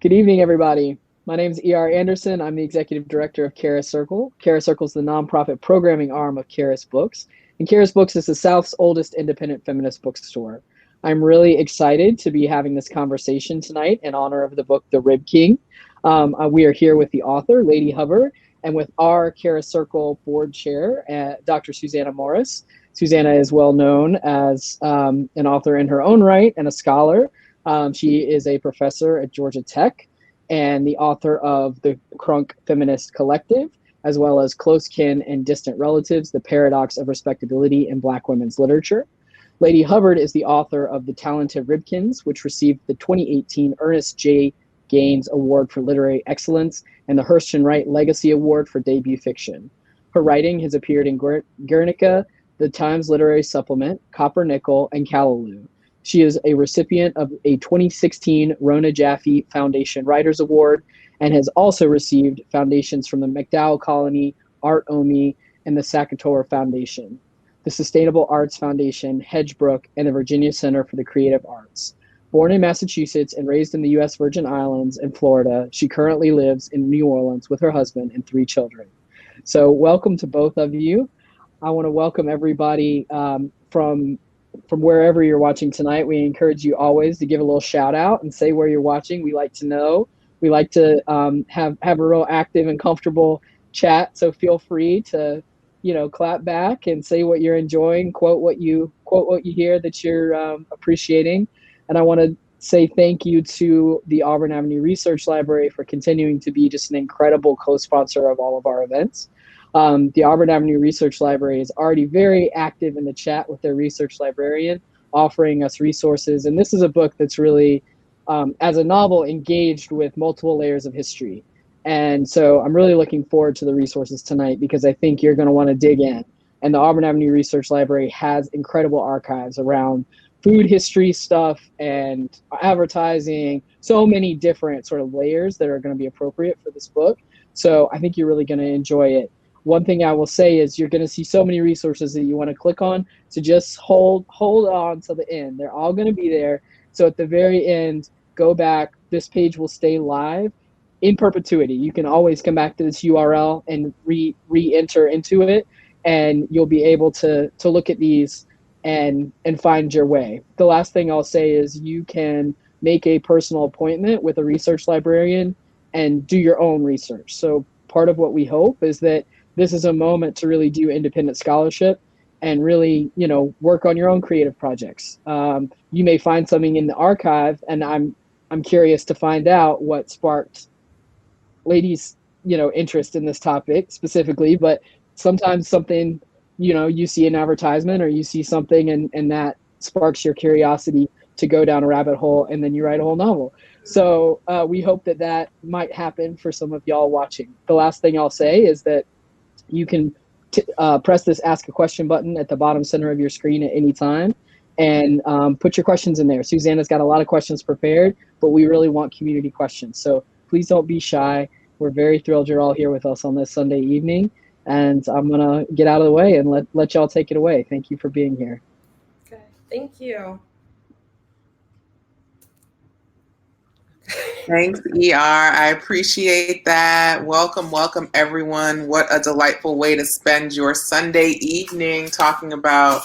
Good evening, everybody. My name is E.R. Anderson. I'm the executive director of Karis Circle. Karis Circle is the nonprofit programming arm of Karis Books, and Karis Books is the South's oldest independent feminist bookstore. I'm really excited to be having this conversation tonight in honor of the book, The Rib King. We are here with the author, Ladee Hubbard, and with our Karis Circle board chair, Dr. Susana Morris. Susana is well known as an author in her own right and a scholar. She is a professor at Georgia Tech and the author of the Crunk Feminist Collective, as well as Close Kin and Distant Relatives, The Paradox of Respectability in Black Women's Literature. Ladee Hubbard is the author of The Talented Ribkins, which received the 2018 Ernest J. Gaines Award for Literary Excellence and the Hurston Wright Legacy Award for Debut Fiction. Her writing has appeared in Guernica, The Times Literary Supplement, Copper Nickel, and Callaloo. She is a recipient of a 2016 Rona Jaffe Foundation Writers Award and has also received foundations from the MacDowell Colony, Art Omi, and the Sakatore Foundation, the Sustainable Arts Foundation, Hedgebrook, and the Virginia Center for the Creative Arts. Born in Massachusetts and raised in the U.S. Virgin Islands and Florida, she currently lives in New Orleans with her husband and 3 children. So welcome to both of you. I want to welcome everybody from wherever you're watching tonight. We encourage you always to give a little shout out and say where you're watching. We like to know. We like to have a real active and comfortable chat. So feel free to, clap back and say what you're enjoying, quote what you hear that you're appreciating. And I want to say thank you to the Auburn Avenue Research Library for continuing to be just an incredible co-sponsor of all of our events. The Auburn Avenue Research Library is already very active in the chat with their research librarian, offering us resources. And this is a book that's really, as a novel, engaged with multiple layers of history. And so I'm really looking forward to the resources tonight because I think you're going to want to dig in. And the Auburn Avenue Research Library has incredible archives around food history stuff and advertising, so many different sort of layers that are going to be appropriate for this book. So I think you're really going to enjoy it. One thing I will say is you're going to see so many resources that you want to click on. So just hold on to the end. They're all going to be there. So at the very end, go back. This page will stay live in perpetuity. You can always come back to this URL and re-enter into it, and you'll be able to look at these and find your way. The last thing I'll say is you can make a personal appointment with a research librarian and do your own research. So part of what we hope is that this is a moment to really do independent scholarship and really, work on your own creative projects. You may find something in the archive, and I'm curious to find out what sparked Ladee's, interest in this topic specifically. But sometimes something, you see an advertisement or you see something and that sparks your curiosity to go down a rabbit hole, and then you write a whole novel. So we hope that might happen for some of y'all watching. The last thing I'll say is that you can press this Ask a Question button at the bottom center of your screen at any time and put your questions in there. Susana's got a lot of questions prepared, but we really want community questions. So please don't be shy. We're very thrilled you're all here with us on this Sunday evening. And I'm going to get out of the way and let y'all take it away. Thank you for being here. Okay, thank you. Thanks, ER. I appreciate that. Welcome, everyone. What a delightful way to spend your Sunday evening talking about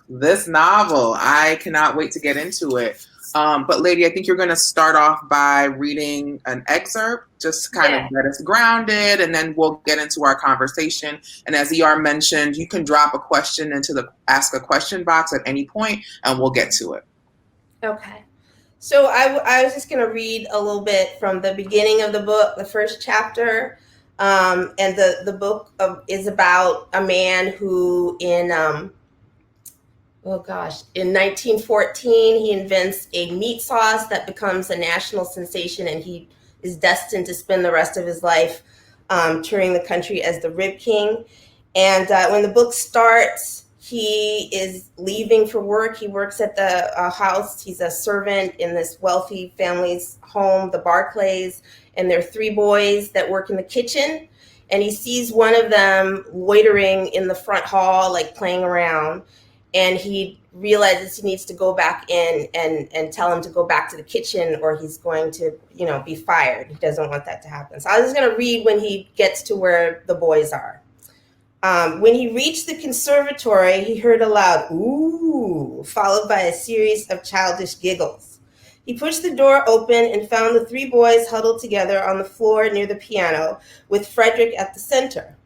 this novel. I cannot wait to get into it. But Ladee, I think you're going to start off by reading an excerpt, just to kind of get us grounded, and then we'll get into our conversation. And as ER mentioned, you can drop a question into the Ask a Question box at any point, and we'll get to it. Okay. So I was just going to read a little bit from the beginning of the book, the first chapter. And the book is about a man who in 1914, he invents a meat sauce that becomes a national sensation, and he is destined to spend the rest of his life touring the country as the Rib King. And when the book starts, he is leaving for work. He works at the house. He's a servant in this wealthy family's home, the Barclays, and there are 3 boys that work in the kitchen. And he sees one of them loitering in the front hall, like playing around. and he realizes he needs to go back in and tell him to go back to the kitchen or he's going to, be fired. He doesn't want that to happen. So I was going to read when he gets to where the boys are. When he reached the conservatory, he heard a loud "ooh," followed by a series of childish giggles. He pushed the door open and found the three boys huddled together on the floor near the piano, with Frederick at the center.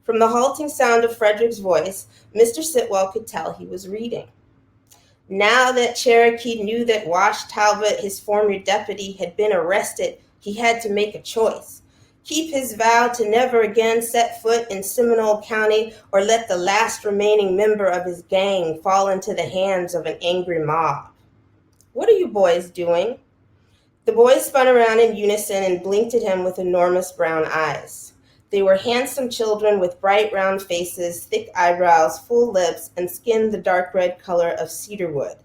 From the halting sound of Frederick's voice, Mr. Sitwell could tell he was reading. Now that Cherokee knew that Wash Talbot, his former deputy, had been arrested, he had to make a choice. Keep his vow to never again set foot in Seminole County or let the last remaining member of his gang fall into the hands of an angry mob. "What are you boys doing?" The boys spun around in unison and blinked at him with enormous brown eyes. They were handsome children with bright round faces, thick eyebrows, full lips, and skin the dark red color of cedarwood.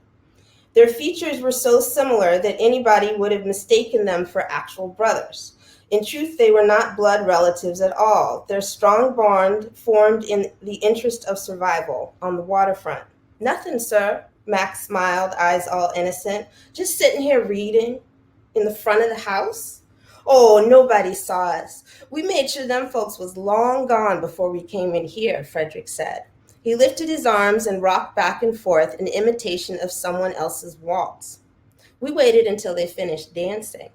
Their features were so similar that anybody would have mistaken them for actual brothers. In truth, they were not blood relatives at all. Their strong bond formed in the interest of survival on the waterfront. "Nothing, sir," Max smiled, eyes all innocent. "Just sitting here reading." "In the front of the house?" "Oh, nobody saw us. We made sure them folks was long gone before we came in here," Frederick said. He lifted his arms and rocked back and forth in imitation of someone else's waltz. "We waited until they finished dancing."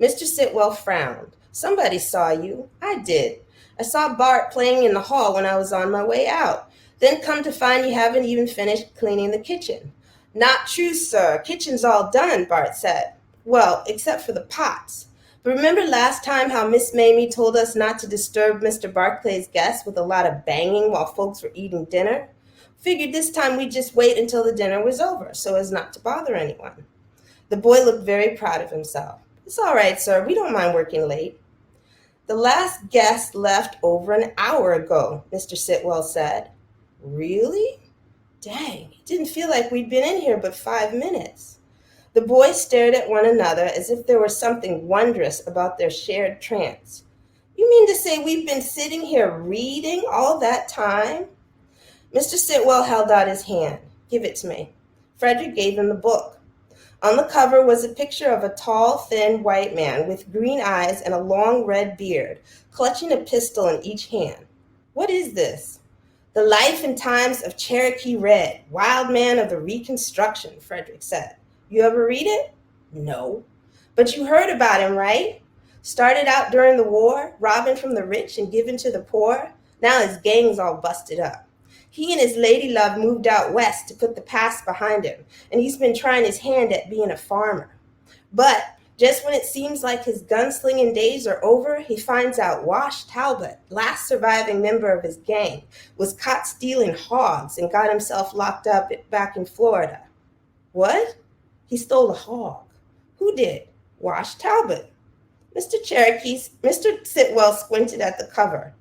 Mr. Sitwell frowned. "Somebody saw you." "I did. I saw Bart playing in the hall when I was on my way out. Then come to find you haven't even finished cleaning the kitchen." "Not true, sir. Kitchen's all done," Bart said. "Well, except for the pots. But remember last time how Miss Mamie told us not to disturb Mr. Barclay's guests with a lot of banging while folks were eating dinner? Figured this time we'd just wait until the dinner was over so as not to bother anyone." The boy looked very proud of himself. "It's all right, sir. We don't mind working late." "The last guest left over an hour ago," Mr. Sitwell said. "Really? Dang, it didn't feel like we'd been in here but 5 minutes." The boys stared at one another as if there was something wondrous about their shared trance. "You mean to say we've been sitting here reading all that time?" Mr. Sitwell held out his hand. "Give it to me." Frederick gave him the book. On the cover was a picture of a tall, thin white man with green eyes and a long red beard, clutching a pistol in each hand. "What is this?" "The Life and Times of Cherokee Red, Wild Man of the Reconstruction," Frederick said. "You ever read it?" "No." "But you heard about him, right? Started out during the war, robbing from the rich and giving to the poor. Now his gang's all busted up. He and his lady love moved out west to put the past behind him, and he's been trying his hand at being a farmer. But just when it seems like his gunslinging days are over, he finds out Wash Talbot, last surviving member of his gang, was caught stealing hogs and got himself locked up back in Florida." "What?" "He stole a hog." "Who did?" "Wash Talbot." Mr. Sitwell squinted at the cover.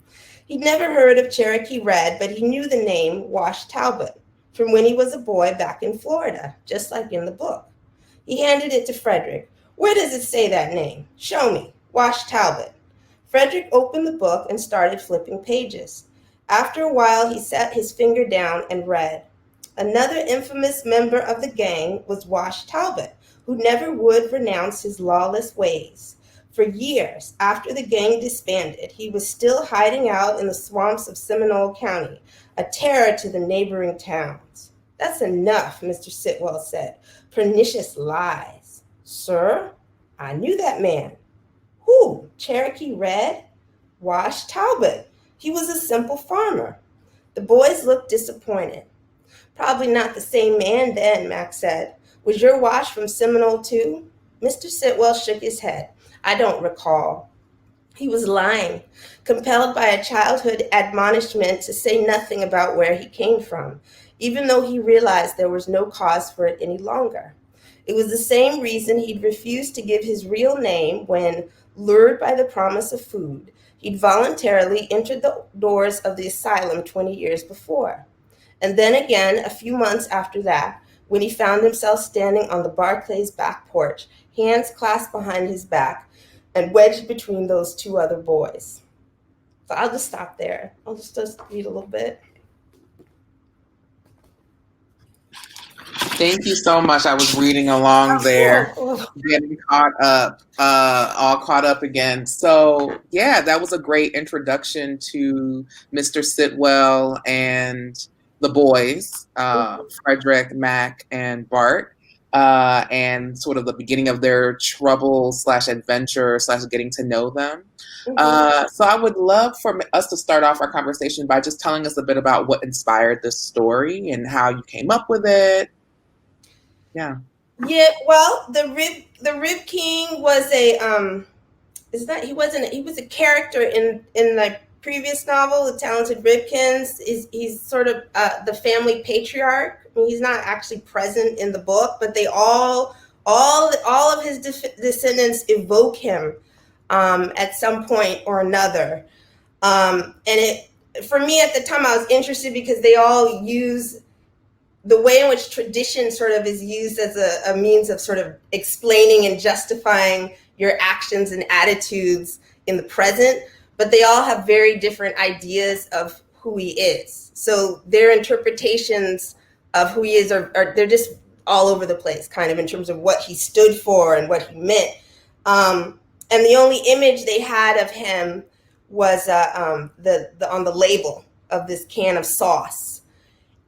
He'd never heard of Cherokee Red, but he knew the name Wash Talbot from when he was a boy back in Florida, just like in the book. He handed it to Frederick. "Where does it say that name? Show me. Wash Talbot." Frederick opened the book and started flipping pages. After a while, he set his finger down and read. Another infamous member of the gang was Wash Talbot, who never would renounce his lawless ways. For years after the gang disbanded, he was still hiding out in the swamps of Seminole County, a terror to the neighboring towns. "That's enough," Mr. Sitwell said. "Pernicious lies." "Sir, I knew that man." "Who? Cherokee Red?" "Wash Talbot. He was a simple farmer." The boys looked disappointed. "Probably not the same man then," Max said. "Was your Wash from Seminole too?" Mr. Sitwell shook his head. "I don't recall." He was lying, compelled by a childhood admonishment to say nothing about where he came from, even though he realized there was no cause for it any longer. It was the same reason he'd refused to give his real name when, lured by the promise of food, he'd voluntarily entered the doors of the asylum 20 years before. And then again, a few months after that, when he found himself standing on the Barclays' back porch, hands clasped behind his back, and wedged between those two other boys. So I'll just stop there. I'll just read a little bit. Thank you so much. I was reading along there, getting caught up, all caught up again. So yeah, that was a great introduction to Mr. Sitwell and the boys, Frederick, Mac, and Bart, and sort of the beginning of their trouble / adventure / getting to know them. So I would love for us to start off our conversation by just telling us a bit about what inspired this story and how you came up with it. Yeah. Yeah. Well, the Rib King was a he was a character in the previous novel, The Talented Ribkins. He's sort of the family patriarch. I mean, he's not actually present in the book, but they all of his descendants evoke him at some point or another. And it, for me at the time, I was interested because they all use the way in which tradition sort of is used as a means of sort of explaining and justifying your actions and attitudes in the present, but they all have very different ideas of who he is. So their interpretations of who he is are they're just all over the place, kind of in terms of what he stood for and what he meant. And the only image they had of him was on the label of this can of sauce.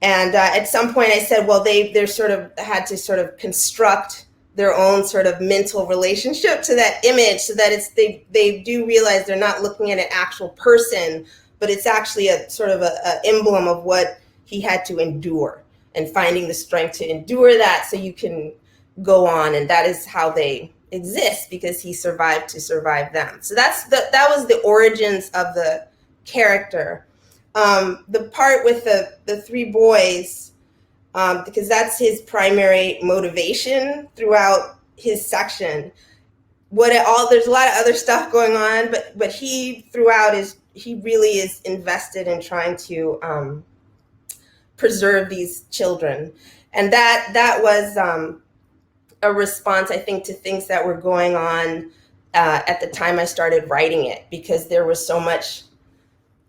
And at some point I said, well, they're sort of had to sort of construct their own sort of mental relationship to that image so that they do realize they're not looking at an actual person, but it's actually a sort of a emblem of what he had to endure and finding the strength to endure that so you can go on. And that is how they exist, because he survived to survive them. So that was the origins of the character. The part with the three boys, because that's his primary motivation throughout his section. There's a lot of other stuff going on, but he really is invested in trying to preserve these children, and that was a response, I think, to things that were going on at the time I started writing it, because there was so much,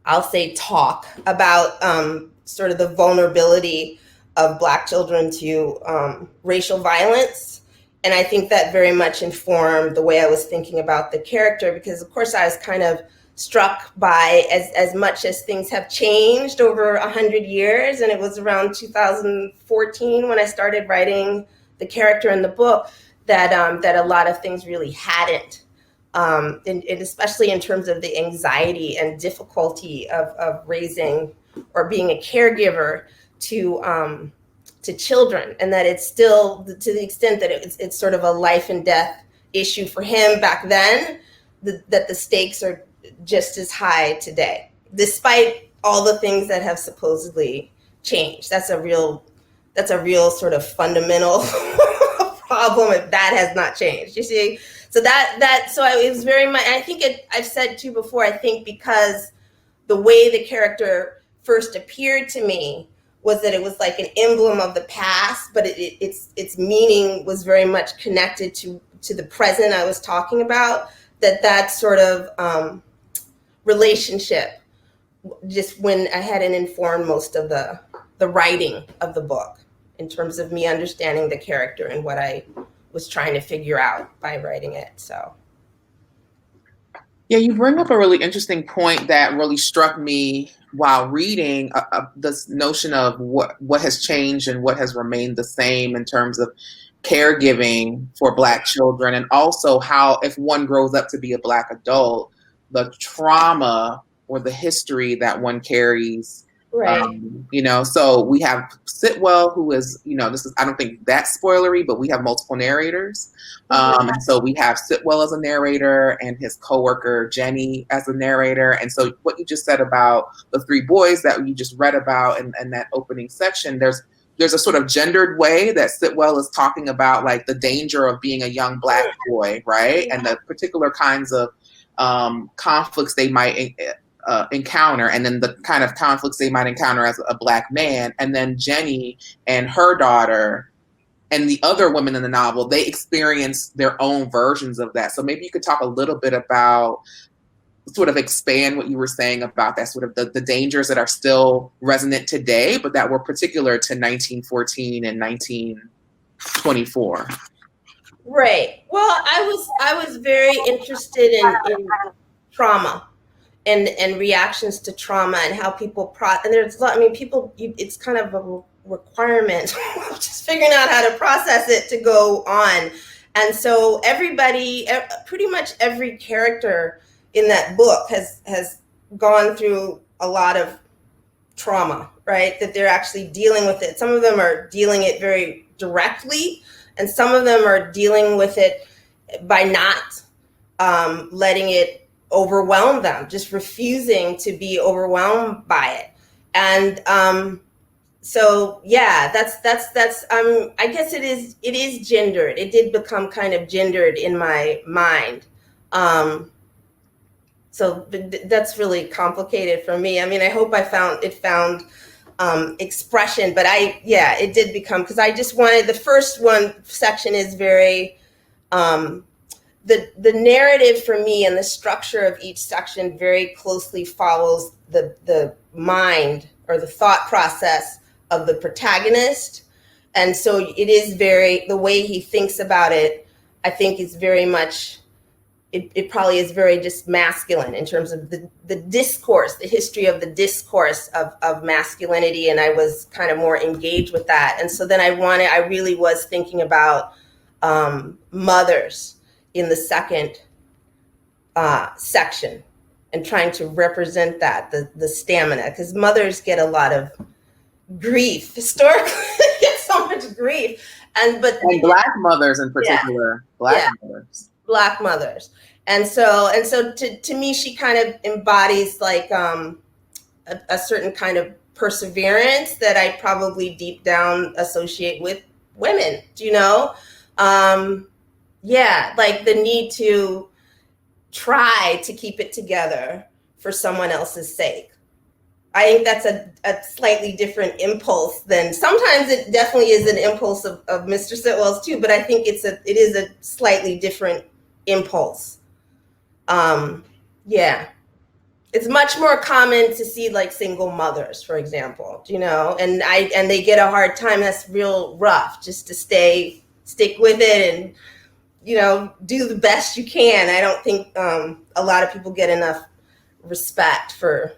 I'll say, talk about sort of the vulnerability of Black children to racial violence. And I think that very much informed the way I was thinking about the character, because of course I was kind of struck by, as much as things have changed over 100 years, and it was around 2014 when I started writing the character in the book, that a lot of things really hadn't. And especially in terms of the anxiety and difficulty of raising or being a caregiver to children, and that it's still, to the extent that it's sort of a life and death issue for him back then, that the stakes are just as high today, despite all the things that have supposedly changed. That's a real sort of fundamental problem if that has not changed. You see. So it was very much, I think I've said too before, I think because the way the character first appeared to me was that it was like an emblem of the past, but its meaning was very much connected to the present I was talking about, that sort of relationship just when I hadn't informed most of the writing of the book in terms of me understanding the character and what I was trying to figure out by writing it. So yeah, you bring up a really interesting point that really struck me while reading this notion of what has changed and what has remained the same in terms of caregiving for Black children, and also how, if one grows up to be a Black adult, the trauma or the history that one carries. right. So we have Sitwell, who is, this is, I don't think that's spoilery, but we have multiple narrators. And so we have Sitwell as a narrator and his coworker, Jennie, as a narrator. And so what you just said about the three boys that you just read about in that opening section, there's a sort of gendered way that Sitwell is talking about, like, the danger of being a young Black boy, right? And the particular kinds of conflicts they might encounter, and then the kind of conflicts they might encounter as a Black man. And then Jennie and her daughter and the other women in the novel, they experience their own versions of that. So maybe you could talk a little bit about sort of expand what you were saying about that sort of the dangers that are still resonant today, but that were particular to 1914 and 1924. Right. Well, I was very interested in trauma and reactions to trauma and how people and there's a lot. I mean, people. It's kind of a requirement, just figuring out how to process it to go on. And so everybody, pretty much every character in that book has gone through a lot of trauma, right? That they're actually dealing with it. Some of them are dealing it very directly, and some of them are dealing with it by not letting it overwhelm them, just refusing to be overwhelmed by it. And so yeah, that's I guess it is gendered. It did become kind of gendered in my mind. So that's really complicated for me. I mean, I hope I found expression, but it did become, because I just wanted, the first one section is very, the narrative for me and the structure of each section very closely follows the mind or the thought process of the protagonist. And so it is very, the way he thinks about it, I think is very much, it probably is very just masculine in terms of the discourse, the history of the discourse of masculinity. And I was kind of more engaged with that. And so then I really was thinking about mothers in the second section and trying to represent that, the stamina, because mothers get a lot of grief historically. Get so much grief, and Black mothers in particular, Black mothers, and so to me, she kind of embodies like a certain kind of perseverance that I probably deep down associate with women. Do you know? Like the need to try to keep it together for someone else's sake. I think that's a slightly different impulse than, sometimes it definitely is an impulse of Mr. Sitwell's too, but I think it is a slightly different impulse. It's much more common to see like single mothers, for example, you know, and they get a hard time. That's real rough, just to stick with it and, you know, do the best you can. I don't think a lot of people get enough respect for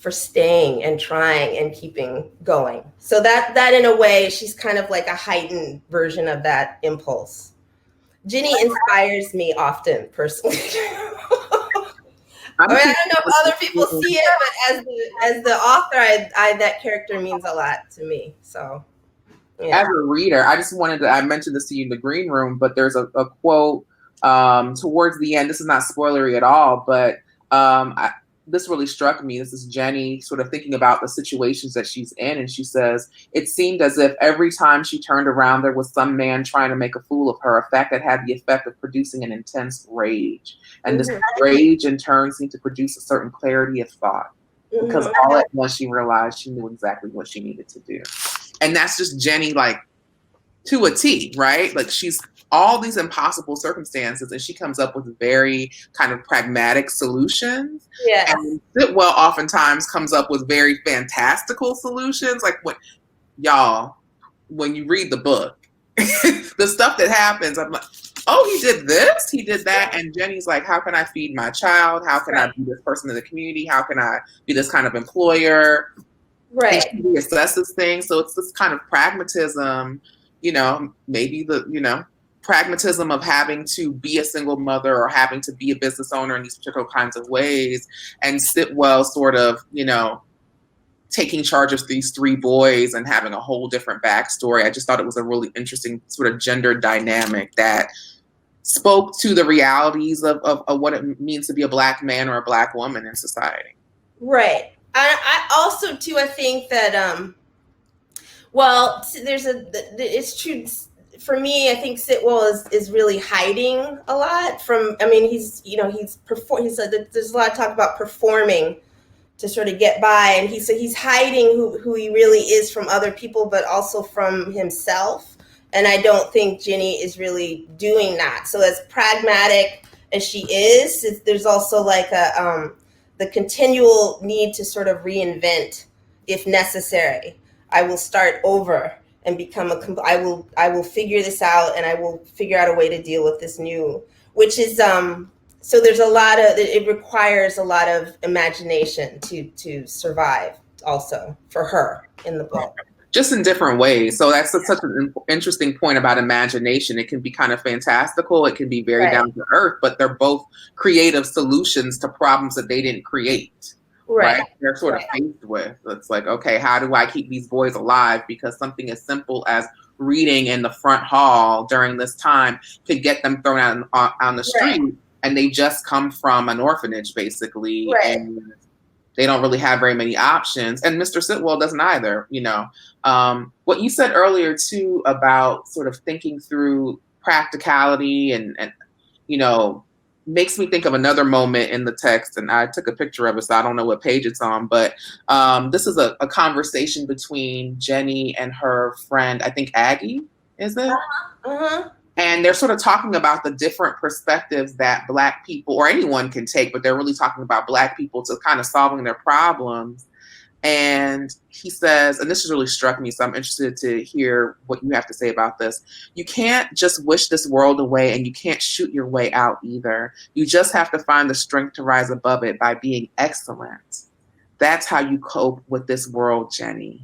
staying and trying and keeping going. So that in a way, she's kind of like a heightened version of that impulse. Jennie inspires me often, personally. I don't know if other people see it, but as the author, I that character means a lot to me. So, yeah. As a reader, I mentioned this to you in the green room, but there's a quote towards the end. This is not spoilery at all, but this really struck me. This is Jennie sort of thinking about the situations that she's in. And she says, it seemed as if every time she turned around, there was some man trying to make a fool of her, a fact that had the effect of producing an intense rage. And this rage in turn seemed to produce a certain clarity of thought, because all at once she realized she knew exactly what she needed to do. And that's just Jennie, like, to a T, right? Like, she's all these impossible circumstances, and she comes up with very kind of pragmatic solutions. Yeah. And Sitwell oftentimes comes up with very fantastical solutions. Like, when you read the book, the stuff that happens, I'm like, oh, he did this, he did that. And Jennie's like, how can I feed my child? How can I be this person in the community? How can I be this kind of employer? Right. And she reassesses things. So it's this kind of pragmatism, you know, maybe pragmatism of having to be a single mother or having to be a business owner in these particular kinds of ways. And Sitwell sort of, you know, taking charge of these three boys and having a whole different backstory. I just thought it was a really interesting sort of gender dynamic that spoke to the realities of what it means to be a Black man or a Black woman in society. Right. I also, too, I think that, it's true. For me, I think Sitwell is really hiding a lot from, I mean, he said that there's a lot of talk about performing to sort of get by. And he's hiding who he really is from other people, but also from himself. And I don't think Jennie is really doing that. So as pragmatic as she is, there's also like the continual need to sort of reinvent if necessary. I will start over and become I will figure this out, and I will figure out a way to deal with this new, which is so there's a lot of, it requires a lot of imagination to survive also for her in the book. Just in different ways. So that's such an interesting point about imagination. It can be kind of fantastical. It can be very down to earth, but they're both creative solutions to problems that they didn't create. Right? They're sort of faced with. It's like, okay, how do I keep these boys alive? Because something as simple as reading in the front hall during this time could get them thrown out on the street, and they just come from an orphanage, basically. And they don't really have very many options. And Mr. Sitwell doesn't either, you know. What you said earlier, too, about sort of thinking through practicality and you know, makes me think of another moment in the text. And I took a picture of it, so I don't know what page it's on. But this is a conversation between Jennie and her friend, I think Aggie, is it? And they're sort of talking about the different perspectives that Black people, or anyone, can take, but they're really talking about Black people to kind of solving their problems. And he says, and this has really struck me, so I'm interested to hear what you have to say about this. You can't just wish this world away, and you can't shoot your way out either. You just have to find the strength to rise above it by being excellent. That's how you cope with this world, Jennie.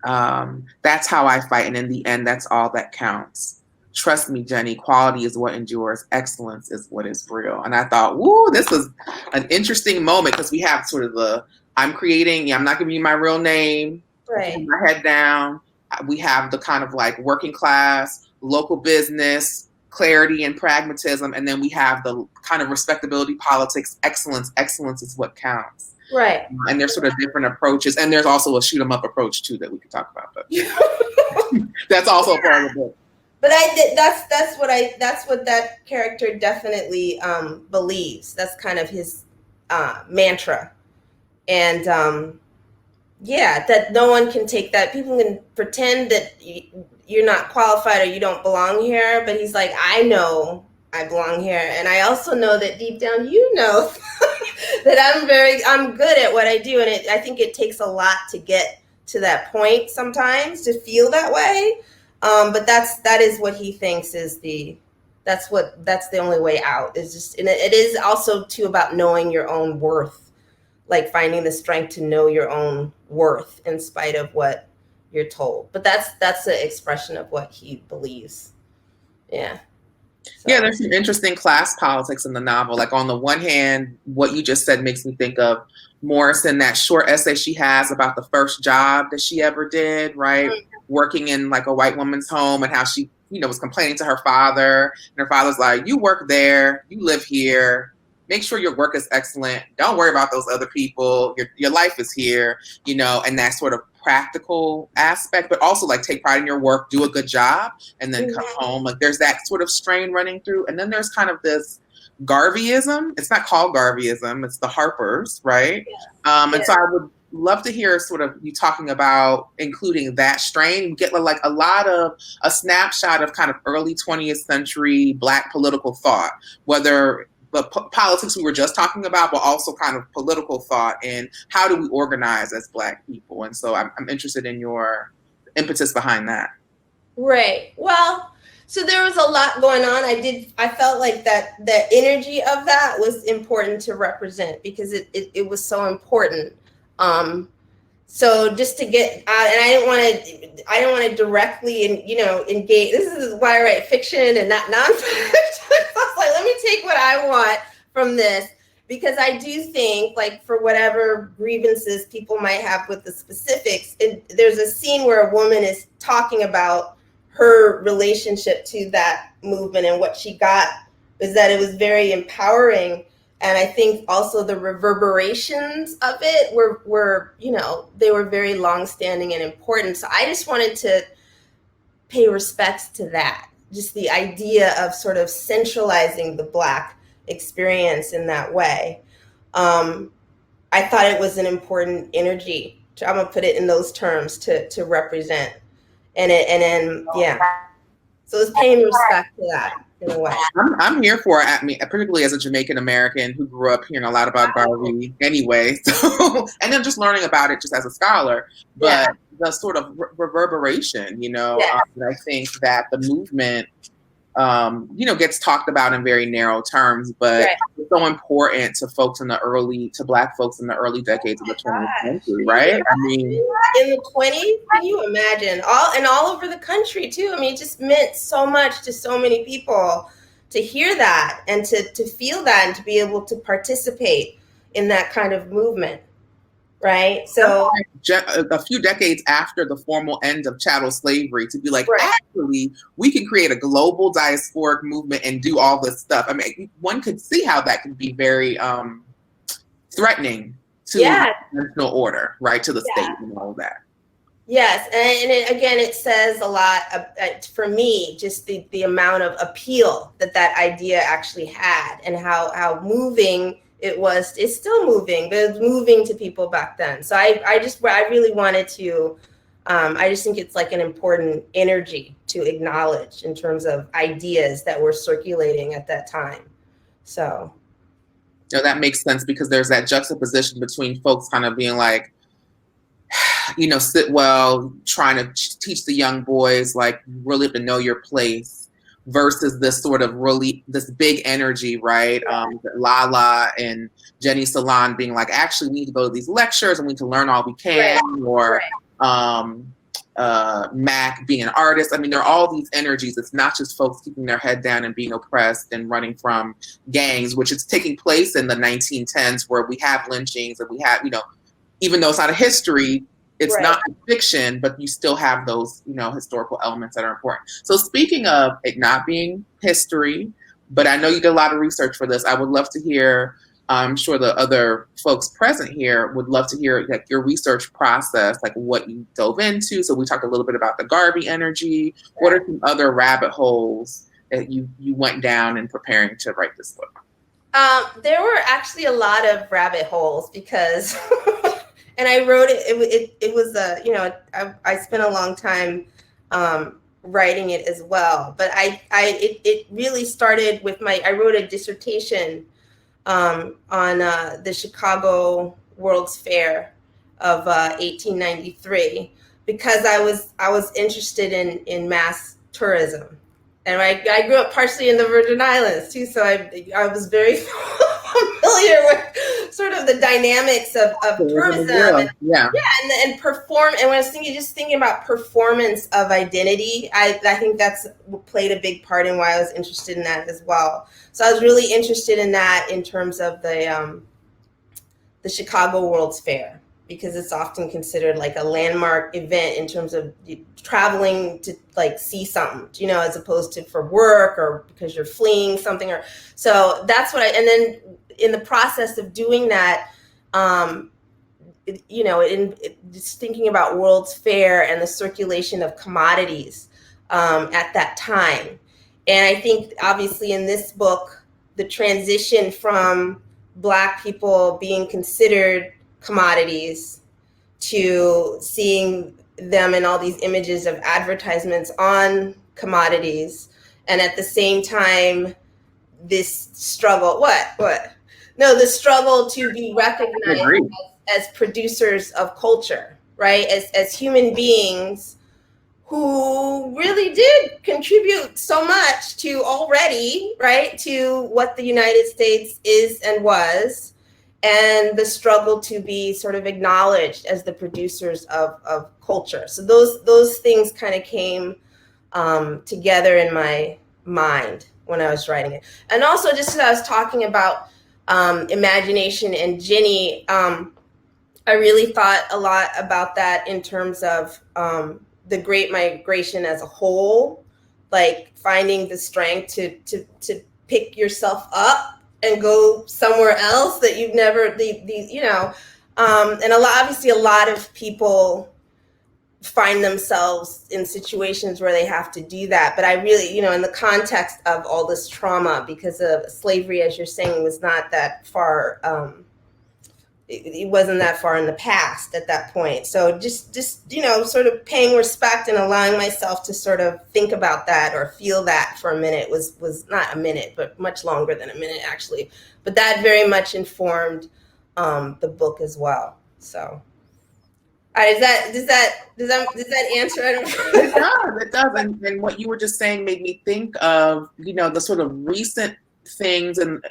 That's how I fight, and in the end, that's all that counts. Trust me, Jennie, quality is what endures. Excellence is what is real. And I thought, woo, this was an interesting moment, because we have sort of the, I'm creating, I'm not giving you my real name, putting my head down. We have the kind of like working class, local business, clarity and pragmatism. And then we have the kind of respectability politics, excellence. Excellence is what counts. And there's sort of different approaches. And there's also a shoot 'em up approach too that we could talk about. But that's also a part of the book. But that's what that character definitely believes. That's kind of his mantra. And that no one can take that. People can pretend that you're not qualified or you don't belong here, but he's like, I know I belong here, and I also know that deep down you know that I'm good at what I do, and I think it takes a lot to get to that point sometimes, to feel that way. But that is what he thinks is that's the only way out. Is just, and it is also too about knowing your own worth, like finding the strength to know your own worth in spite of what you're told. But that's the expression of what he believes. Yeah. So. Yeah, there's some interesting class politics in the novel. Like, on the one hand, what you just said makes me think of Morrison, that short essay she has about the first job that she ever did, right? Working in like a white woman's home, and how she, was complaining to her father, and her father's like, you work there, you live here, make sure your work is excellent, don't worry about those other people, your life is here, and that sort of practical aspect, but also like take pride in your work, do a good job, and then come home. Like, there's that sort of strain running through. And then there's kind of this Garveyism. It's not called Garveyism, it's the Harpers, right? And so I would love to hear sort of you talking about including that strain. You get like a snapshot of kind of early 20th century Black political thought, whether the politics we were just talking about, but also kind of political thought, and how do we organize as Black people. And so I'm interested in your impetus behind that. Right. Well, so there was a lot going on. I felt like that the energy of that was important to represent, because it was so important. So just to get, and I didn't want to directly engage. This is why I write fiction and not nonfiction. I was like, let me take what I want from this, because I do think, like, for whatever grievances people might have with the specifics, there's a scene where a woman is talking about her relationship to that movement, and what she got is that it was very empowering. And I think also the reverberations of it were they were very longstanding and important. So I just wanted to pay respects to that. Just the idea of sort of centralizing the Black experience in that way. I thought it was an important energy. I'm gonna put it in those terms to represent. And then. So it's paying respect to that in a way. I'm here for it. I mean, particularly as a Jamaican American who grew up hearing a lot about Garvey anyway. So, and then just learning about it just as a scholar, but the sort of reverberation, I think that the movement, gets talked about in very narrow terms, but it's so important to Black folks in the early decades of the 20th century, right? I mean, in the 20s, can you imagine? All over the country too. I mean, it just meant so much to so many people to hear that and to feel that and to be able to participate in that kind of movement. Right. So a few decades after the formal end of chattel slavery, to be like, actually, we can create a global diasporic movement and do all this stuff. I mean, one could see how that could be very threatening to the national order, right, to the state and all of that. Yes. And it says a lot for me, just the amount of appeal that idea actually had and how moving it was. It's still moving, but it was moving to people back then. So I really wanted to, I just think it's like an important energy to acknowledge in terms of ideas that were circulating at that time. So. No, that makes sense because there's that juxtaposition between folks kind of being like, Sitwell trying to teach the young boys, like, you really have to know your place, versus this sort of this big energy, right? Lala and Jennie Salon being like, actually, we need to go to these lectures and we need to learn all we can, or Mac being an artist. I mean, there are all these energies. It's not just folks keeping their head down and being oppressed and running from gangs, which is taking place in the 1910s, where we have lynchings and we have, even though it's not a history, it's not fiction, but you still have those, historical elements that are important. So speaking of it not being history, but I know you did a lot of research for this, I would love to hear, I'm sure the other folks present here would love to hear like your research process, like what you dove into. So we talked a little bit about the Garvey energy. What are some other rabbit holes that you went down in preparing to write this book? There were actually a lot of rabbit holes because... And I wrote it. It was I spent a long time writing it as well. But it really started with I wrote a dissertation on the Chicago World's Fair of 1893 because I was interested in mass tourism, and I grew up partially in the Virgin Islands too, so I was very familiar with sort of the dynamics of tourism and perform. And when I was thinking about performance of identity, I think that's played a big part in why I was interested in that as well. So I was really interested in that in terms of the Chicago World's Fair, because it's often considered like a landmark event in terms of traveling to like see something, as opposed to for work or because you're fleeing something. Or so that's what and then in the process of doing that, just thinking about World's Fair and the circulation of commodities at that time. And I think obviously in this book, the transition from Black people being considered commodities to seeing them in all these images of advertisements on commodities, and at the same time this struggle the struggle to be recognized as producers of culture, right, as human beings who really did contribute so much to already, right, to what the United States is and was, and the struggle to be sort of acknowledged as the producers of culture. So those things kind of came together in my mind when I was writing it. And also, just as I was talking about imagination and Jennie, I really thought a lot about that in terms of the Great Migration as a whole, like finding the strength to pick yourself up and go somewhere else that you've never, and obviously a lot of people find themselves in situations where they have to do that. But I really, in the context of all this trauma, because of slavery, as you're saying, was not that far, it wasn't that far in the past at that point. So just sort of paying respect and allowing myself to sort of think about that or feel that for a minute was not a minute, but much longer than a minute actually. But that very much informed the book as well. So. Does that answer? I don't know. It does. And what you were just saying made me think of, the sort of recent things and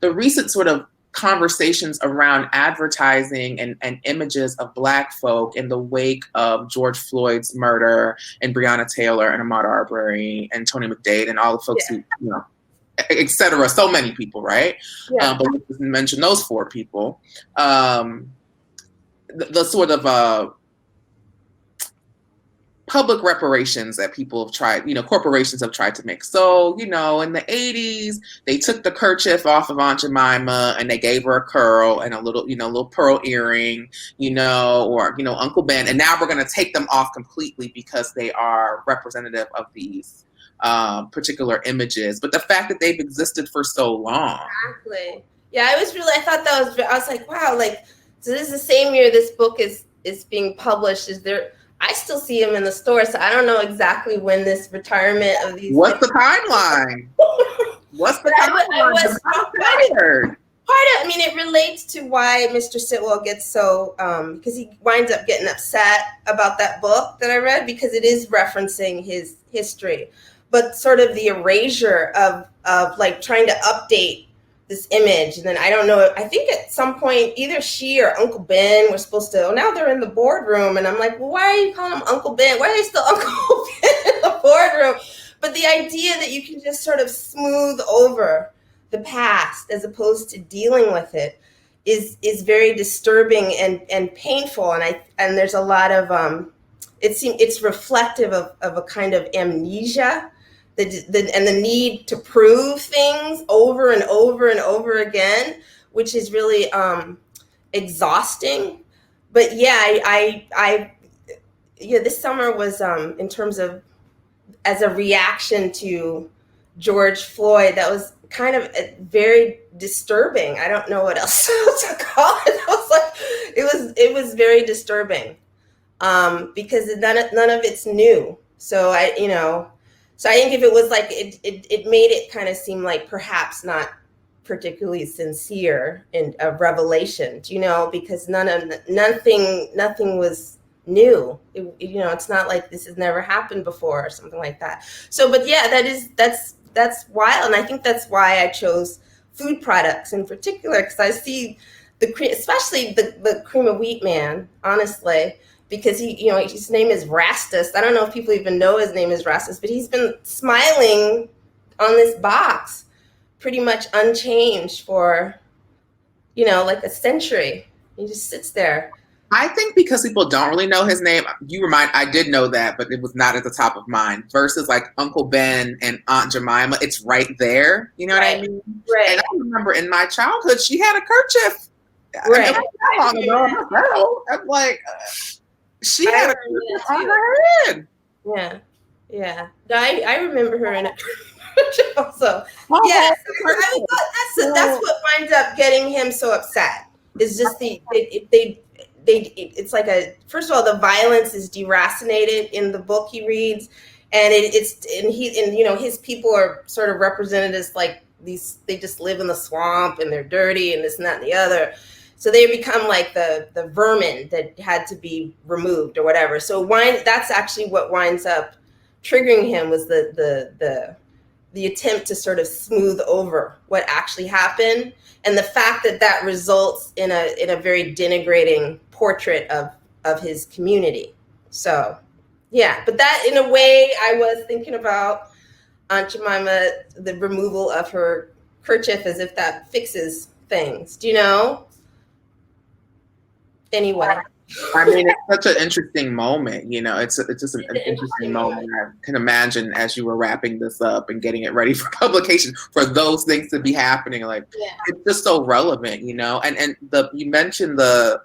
the recent sort of conversations around advertising and images of Black folk in the wake of George Floyd's murder and Breonna Taylor and Ahmaud Arbery and Tony McDade and all the folks who, et cetera. So many people, right? Yeah. But let's just mention those 4 people. The sort of public reparations that people have tried, corporations have tried to make. So, in the 80s, they took the kerchief off of Aunt Jemima and they gave her a curl and a little pearl earring, or, Uncle Ben. And now we're going to take them off completely because they are representative of these particular images. But the fact that they've existed for so long. Exactly. Yeah, I thought that I was like, wow, so this is the same year this book is being published. I still see him in the store, so I don't know exactly when this retirement of these. What's the timeline? What's the timeline? I was tired. It relates to why Mr. Sitwell gets so, because he winds up getting upset about that book that I read because it is referencing his history, but sort of the erasure of trying to update this image. And then I don't know, I think at some point either she or Uncle Ben were supposed to, now they're in the boardroom. And I'm like, well, why are you calling him Uncle Ben? Why are they still Uncle Ben in the boardroom? But the idea that you can just sort of smooth over the past as opposed to dealing with it is very disturbing and painful. And there's a lot of, it's reflective of a kind of amnesia and the need to prove things over and over and over again, which is really exhausting. But this summer was in terms of as a reaction to George Floyd, that was kind of very disturbing. I don't know what else to call it. It was very disturbing because none of it's new. So So I think if it was it made it kind of seem like perhaps not particularly sincere in a revelation, because nothing was new. It's not like this has never happened before or something like that. So, but yeah, that's wild, and I think that's why I chose food products in particular, because I see especially the cream of wheat man, honestly. Because his name is Rastus. I don't know if people even know his name is Rastus, but he's been smiling on this box pretty much unchanged for, a century. He just sits there. I think because people don't really know his name, I did know that, but it was not at the top of mind. Versus like Uncle Ben and Aunt Jemima, it's right there. You know what I mean? Right. And I remember in my childhood, she had a kerchief. Right. I'm like... She had a kerchief on her head. Yeah. I remember her in it also. Yes, that's what winds up getting him so upset. Is just it's like first of all, the violence is deracinated in the book he reads, and his people are sort of represented as like these. They just live in the swamp and they're dirty and this and that and the other. So they become like the vermin that had to be removed or whatever. So that's actually what winds up triggering him was the attempt to sort of smooth over what actually happened, and the fact that results in a very denigrating portrait of his community. So yeah, but that in a way I was thinking about Aunt Jemima, the removal of her kerchief, as if that fixes things. Do you know? Anyway. It's such an interesting moment, it's just an interesting moment. I can imagine as you were wrapping this up and getting it ready for publication for those things to be happening, it's just so relevant, and you mentioned the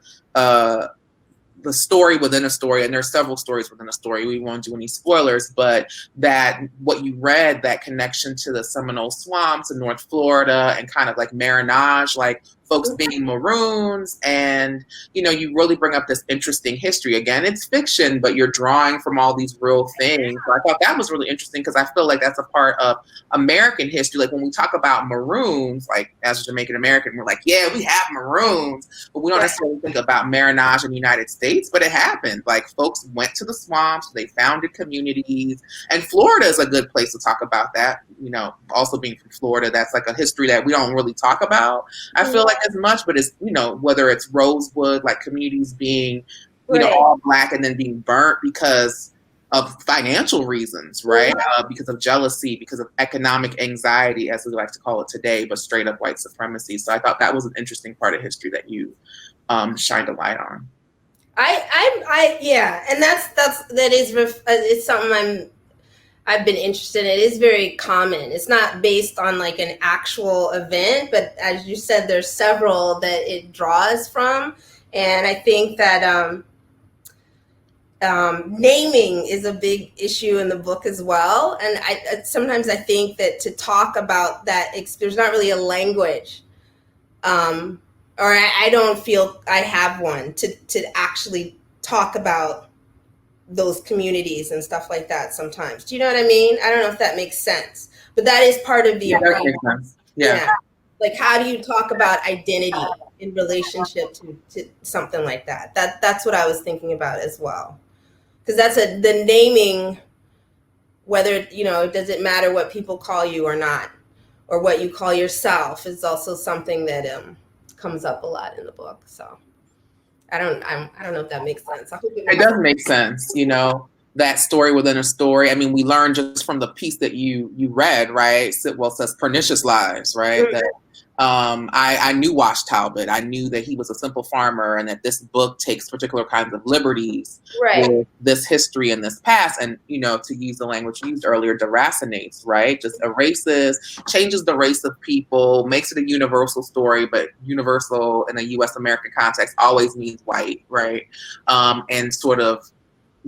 story within a story, and there's several stories within a story. We won't do any spoilers, but that what you read, that connection to the Seminole swamps in North Florida and kind of like Marinage, like folks being maroons, and you really bring up this interesting history. Again, it's fiction, but you're drawing from all these real things. So I thought that was really interesting because I feel like that's a part of American history. Like when we talk about maroons, like as a Jamaican American, we're like, yeah, we have maroons, but we don't necessarily think about marronage in the United States. But it happened. Like folks went to the swamps, they founded communities, and Florida is a good place to talk about that. Also being from Florida, that's like a history that we don't really talk about. I feel like as much, but it's whether it's Rosewood, like communities being all Black and then being burnt because of financial reasons, right? Because of jealousy, because of economic anxiety, as we like to call it today, but straight up white supremacy. So I thought that was an interesting part of history that you shined a light on. And it's something I've been interested in. It is very common. It's not based on like an actual event, but as you said, there's several that it draws from. And I think that naming is a big issue in the book as well. And sometimes I think that to talk about that, there's not really a language, or I don't feel I have one to actually talk about those communities and stuff like that sometimes. Do you know what I mean? I don't know if that makes sense, but that is part of the that makes sense. Yeah. Like how do you talk about identity in relationship to something like that? That's what I was thinking about as well. Because that's the naming, whether, does it matter what people call you or not, or what you call yourself is also something that comes up a lot in the book. So I don't know if that makes sense. I hope it does make sense. That story within a story. I mean, we learned just from the piece that you read, right? Sitwell says pernicious lives, right? Mm-hmm. That I knew Wash Talbot. I knew that he was a simple farmer and that this book takes particular kinds of liberties with this history and this past. And, to use the language used earlier, deracinates, right? Just erases, changes the race of people, makes it a universal story, but universal in a U.S. American context always means white, right? And sort of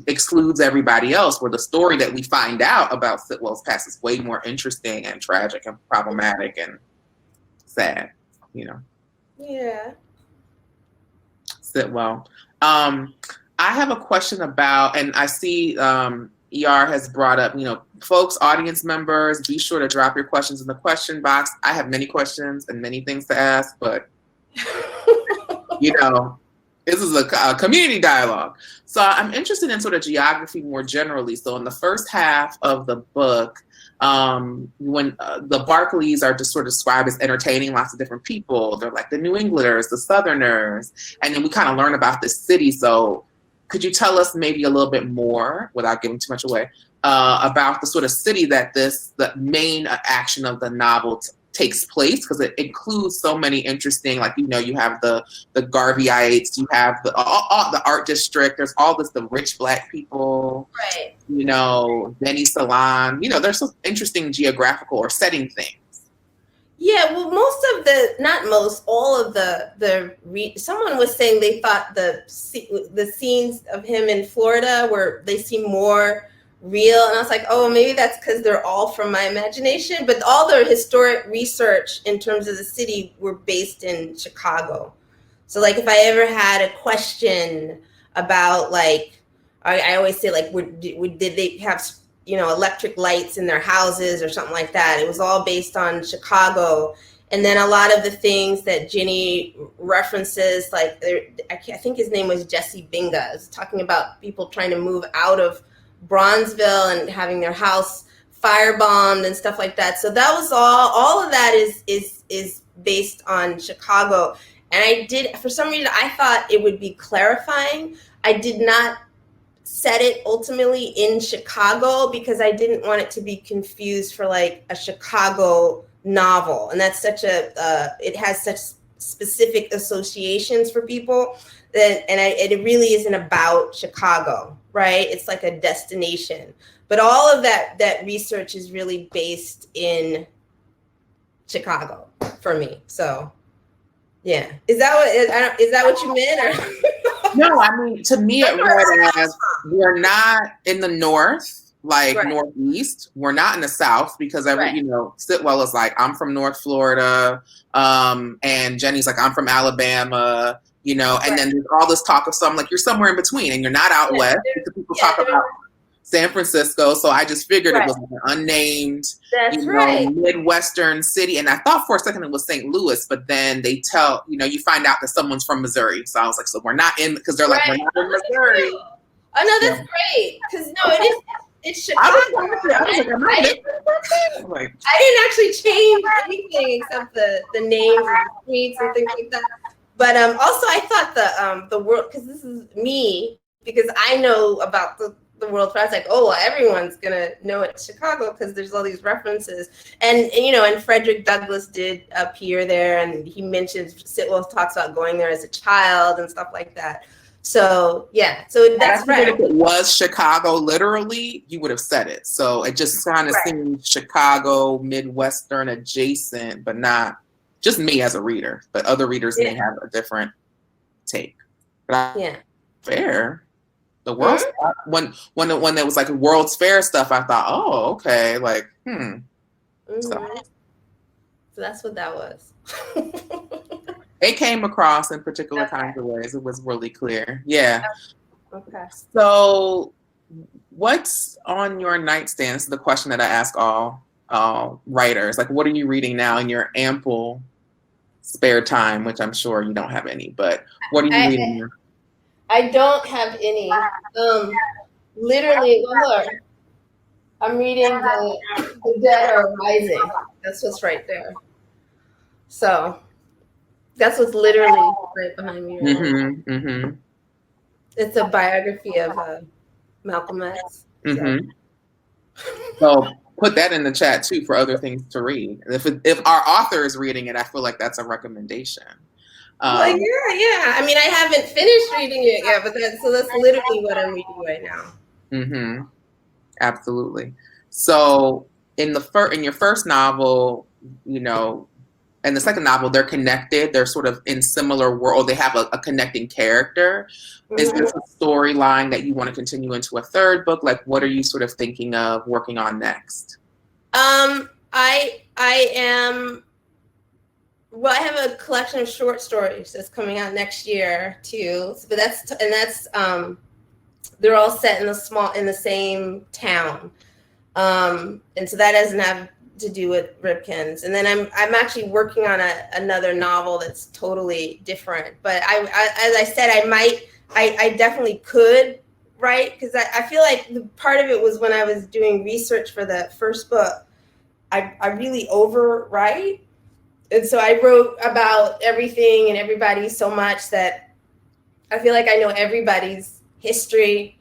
excludes everybody else, where the story that we find out about Sitwell's past is way more interesting and tragic and problematic and sad, Yeah. Sitwell. I have a question about, and I see ER has brought up, folks, audience members, be sure to drop your questions in the question box. I have many questions and many things to ask, but this is a community dialogue. So I'm interested in sort of geography more generally. So in the first half of the book, when the Barclays are just sort of described as entertaining lots of different people, they're like the New Englanders, the Southerners, and then we kind of learn about this city. So could you tell us maybe a little bit more, without giving too much away, about the sort of city that the main action of the novel takes place? Because it includes so many interesting, like, you have the Garveyites, you have the art district, there's all this, the rich Black people, right? Benny Salon, there's some interesting geographical or setting things. Yeah, well, all of someone was saying they thought the scenes of him in Florida they seem more real, and I was like, oh, maybe that's because they're all from my imagination, but all the historic research in terms of the city were based in Chicago. So like if I ever had a question about, like, I always say, like, did they have electric lights in their houses or something like that, it was all based on Chicago. And then a lot of the things that Jennie references, like I think his name was Jesse Binga, talking about people trying to move out of Bronzeville and having their house firebombed and stuff like that. So that was all of that is based on Chicago. And for some reason, I thought it would be clarifying. I did not set it ultimately in Chicago because I didn't want it to be confused for like a Chicago novel. And that's it has such specific associations for people it really isn't about Chicago, right? It's like a destination. But all of that research is really based in Chicago for me. So, yeah. Is that what you meant? Or? No, I mean, to me, it read as we're not in the North. like Northeast. We're not in the South because Sitwell is like, I'm from North Florida, and Jennie's like, I'm from Alabama, and then there's all this talk of like you're somewhere in between, and you're not out west because people talk about San Francisco. So I just figured it was like an unnamed, Midwestern city, and I thought for a second it was St. Louis, but then they tell you find out that someone's from Missouri. So I was like, so we're not in because they're like we're not in Missouri. Oh no, that's great because it's Chicago. I didn't actually change anything except the names of the streets and things like that. But also, I thought the world, because this is me, because I know about the world. So I was like, oh, well, everyone's gonna know it's Chicago because there's all these references, and Frederick Douglass did appear there, and he mentions Sitwell talks about going there as a child and stuff like that. So that's right. If it was Chicago, literally, you would have said it. So it just kind of seems Chicago, Midwestern adjacent, but not just me as a reader. But other readers may have a different take. But fair. The World's when there was like World's Fair stuff, I thought, oh, okay, like So that's what that was. It came across in particular kinds of ways. It was really clear. Yeah. Okay. So what's on your nightstand? This is the question that I ask all writers. Like, what are you reading now in your ample spare time, which I'm sure you don't have any, but what are you reading? I don't have any. Literally, look, I'm reading the Dead Are Rising. That's what's right there. So that's what's literally right behind me. Right It's a biography of Malcolm X. So put that in the chat too for other things to read. If our author is reading it, I feel like that's a recommendation. I mean, I haven't finished reading it yet, but that's literally what I'm reading right now. Absolutely. So in your first novel, and the second novel, they're connected. They're sort of in similar world. They have a connecting character. Is this a storyline that you want to continue into a third book? Like, what are you sort of thinking of working on next? I am. Well, I have a collection of short stories that's coming out next year too. But that's they're all set in the same town, and so that doesn't have to do with Ribkins. And then I'm actually working on another novel that's totally different. But as I said, I definitely could write, because I feel like the part of it was when I was doing research for the first book, I really overwrite. And so I wrote about everything and everybody so much that I feel like I know everybody's history,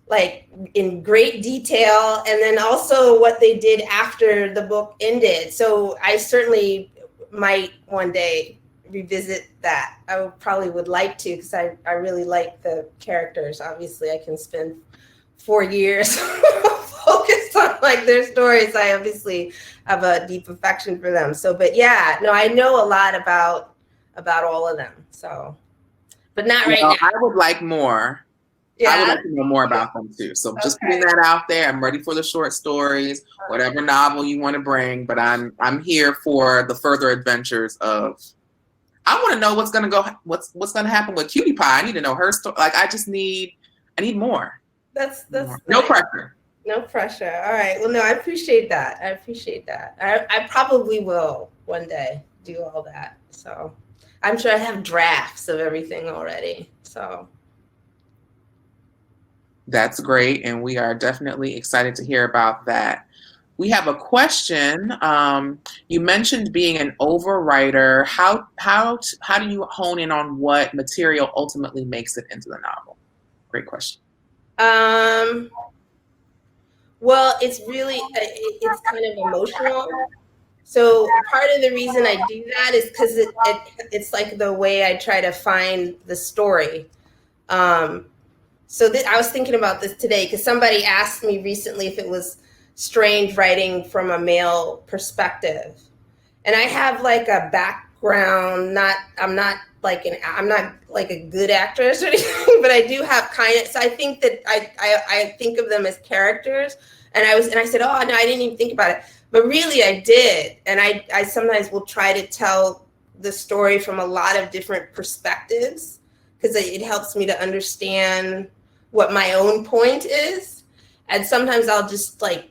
like in great detail, and then also what they did after the book ended. So I certainly might one day revisit that. I probably would like to, because I really like the characters. Obviously, I can spend 4 years focused on like their stories. I obviously have a deep affection for them. So, but yeah, no, I know a lot about all of them. So, but not right now. I would like more. Yeah. I would like to know more about them too. So just putting that out there. I'm ready for the short stories, whatever novel you want to bring, but I'm here for the further adventures of. I want to know what's gonna happen with Cutie Pie. I need to know her story. Like I need more. That's no pressure. No pressure. All right. Well, no, I appreciate that. I probably will one day do all that. So I'm sure I have drafts of everything already. So that's great, and we are definitely excited to hear about that. We have a question. You mentioned being an overwriter. How do you hone in on what material ultimately makes it into the novel? Great question. Well, it's kind of emotional. So part of the reason I do that is because it's like the way I try to find the story. I was thinking about this today because somebody asked me recently if it was strange writing from a male perspective. And I have like a background, I'm not like a good actress or anything, but I do have so I think that I think of them as characters. And I said, oh no, I didn't even think about it. But really I did. And I sometimes will try to tell the story from a lot of different perspectives, because it helps me to understand what my own point is. And sometimes I'll just like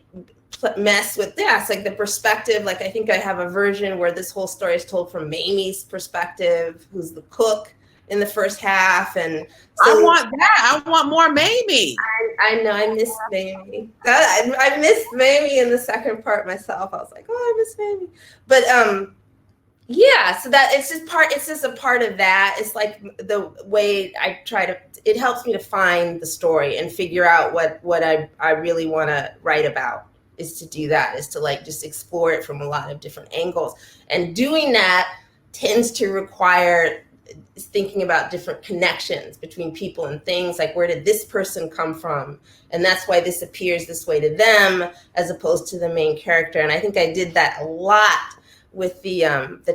mess with this, like the perspective. Like I think I have a version where this whole story is told from Mamie's perspective, who's the cook in the first half. And so I want that. I want more Mamie. I know, I miss Mamie. I missed Mamie in the second part myself. I was like, oh, I miss Mamie. But yeah, so that it's just a part of that. It's like the way I try to, it helps me to find the story and figure out what I really want to write about, is to do that, is to like just explore it from a lot of different angles. And doing that tends to require thinking about different connections between people and things, like where did this person come from? And that's why this appears this way to them as opposed to the main character. And I think I did that a lot with the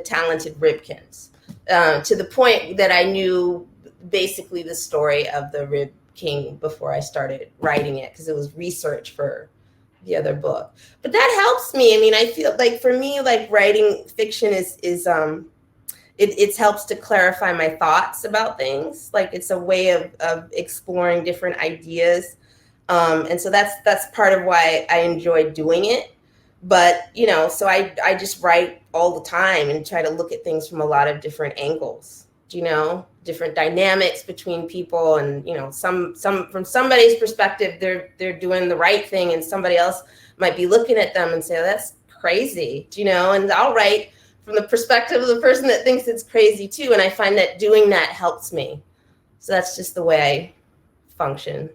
Talented Ribkins, to the point that I knew basically the story of the Rib King before I started writing it, because it was research for the other book. But that helps me. I mean, I feel like for me, like writing fiction it helps to clarify my thoughts about things. Like it's a way of exploring different ideas. And so that's part of why I enjoy doing it. But, you know, so I just write all the time and try to look at things from a lot of different angles, you know, different dynamics between people. And, you know, some from somebody's perspective, they're doing the right thing, and somebody else might be looking at them and say, oh, that's crazy, you know. And I'll write from the perspective of the person that thinks it's crazy too. And I find that doing that helps me. So that's just the way I function.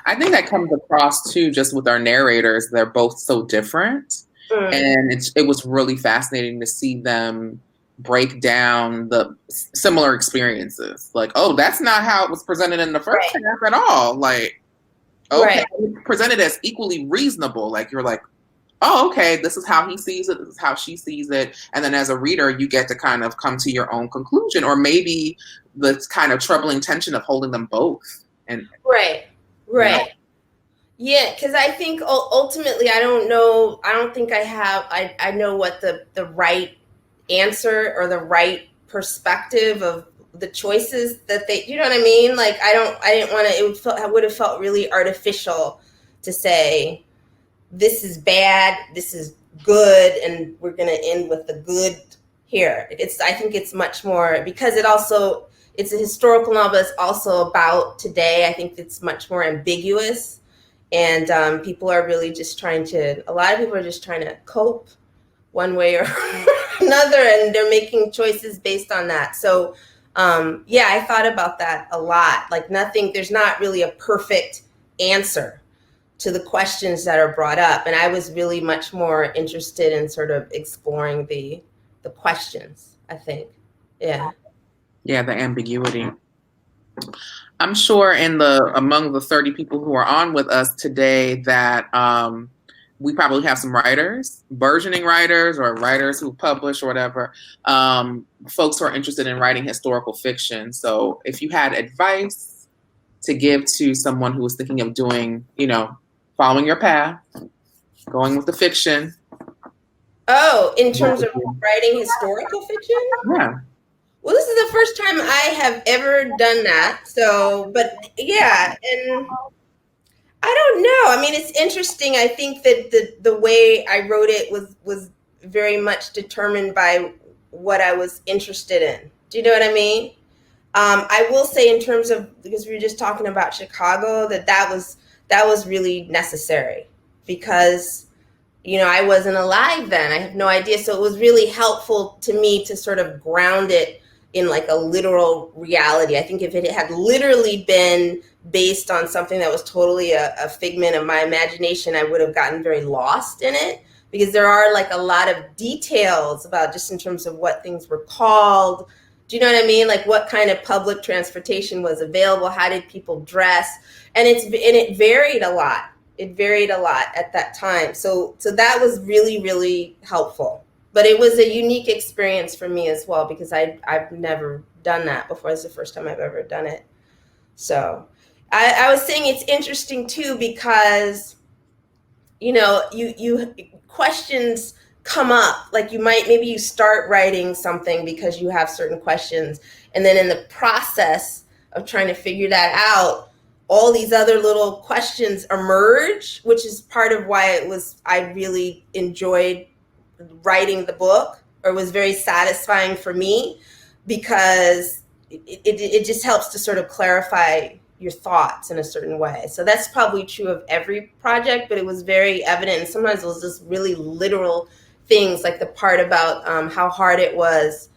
I think that comes across too, just with our narrators. They're both so different. And it was really fascinating to see them break down the similar experiences. Like, oh, that's not how it was presented in the first half at all. Like, okay, presented as equally reasonable. Like, you're like, oh, okay, this is how he sees it, this is how she sees it. And then as a reader, you get to kind of come to your own conclusion, or maybe the kind of troubling tension of holding them both. And Right. You know. Yeah, because I think ultimately, I don't think I know what the right answer or the right perspective of the choices that they, you know what I mean? Like, I didn't want to, I would have felt really artificial to say, this is bad, this is good, and we're going to end with the good here. I think it's much more, because it's a historical novel. It's also about today. I think it's much more ambiguous, and people are really just a lot of people are just trying to cope one way or another, and they're making choices based on that. So yeah, I thought about that a lot. Like there's not really a perfect answer to the questions that are brought up. And I was really much more interested in sort of exploring the questions, I think. Yeah. Yeah, the ambiguity. I'm sure among the 30 people who are on with us today that we probably have some writers, burgeoning writers, or writers who publish or whatever, folks who are interested in writing historical fiction. So if you had advice to give to someone who was thinking of doing, following your path, going with the fiction. Oh, in terms of writing historical fiction? Yeah. Well, this is the first time I have ever done that. So, but yeah, and I don't know. I mean, it's interesting. I think that the way I wrote it was very much determined by what I was interested in. Do you know what I mean? I will say, in terms of, because we were just talking about Chicago, that was really necessary, because I wasn't alive then. I have no idea. So it was really helpful to me to sort of ground it in like a literal reality. I think if it had literally been based on something that was totally a figment of my imagination, I would have gotten very lost in it, because there are like a lot of details about, just in terms of what things were called. Do you know what I mean? Like what kind of public transportation was available? How did people dress? And it varied a lot. It varied a lot at that time. So that was really, really helpful. But it was a unique experience for me as well, because I've never done that before. It's the first time I've ever done it. So I was saying it's interesting too, because you questions come up, like maybe you start writing something because you have certain questions, and then in the process of trying to figure that out, all these other little questions emerge, which is part of why I really enjoyed writing the book, or was very satisfying for me, because it just helps to sort of clarify your thoughts in a certain way. So that's probably true of every project, but it was very evident. And sometimes it was just really literal things, like the part about how hard it was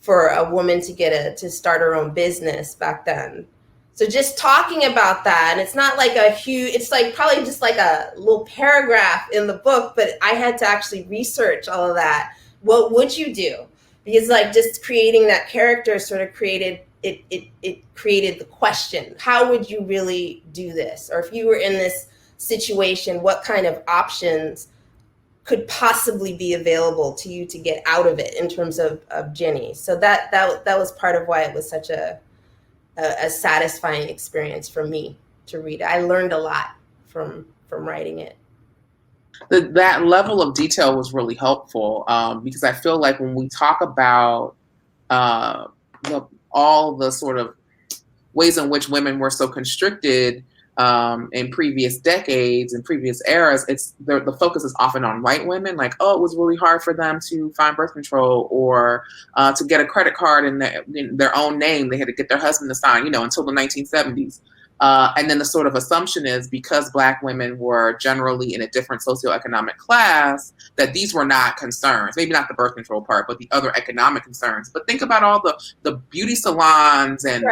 for a woman to start her own business back then. So just talking about that, and it's not like it's like probably just like a little paragraph in the book, but I had to actually research all of that. What would you do? Because like just creating that character sort of created it created the question, how would you really do this? Or if you were in this situation, what kind of options could possibly be available to you to get out of it in terms of Jennie? So that was part of why it was such a satisfying experience for me to read. I learned a lot from writing it. That level of detail was really helpful, because I feel like when we talk about all the sort of ways in which women were so constricted in previous decades and previous eras, the focus is often on white women, like, oh, it was really hard for them to find birth control, or to get a credit card in their own name. They had to get their husband to sign, until the 1970s. And then the sort of assumption is, because Black women were generally in a different socioeconomic class, that these were not concerns. Maybe not the birth control part, but the other economic concerns. But think about all the beauty salons and,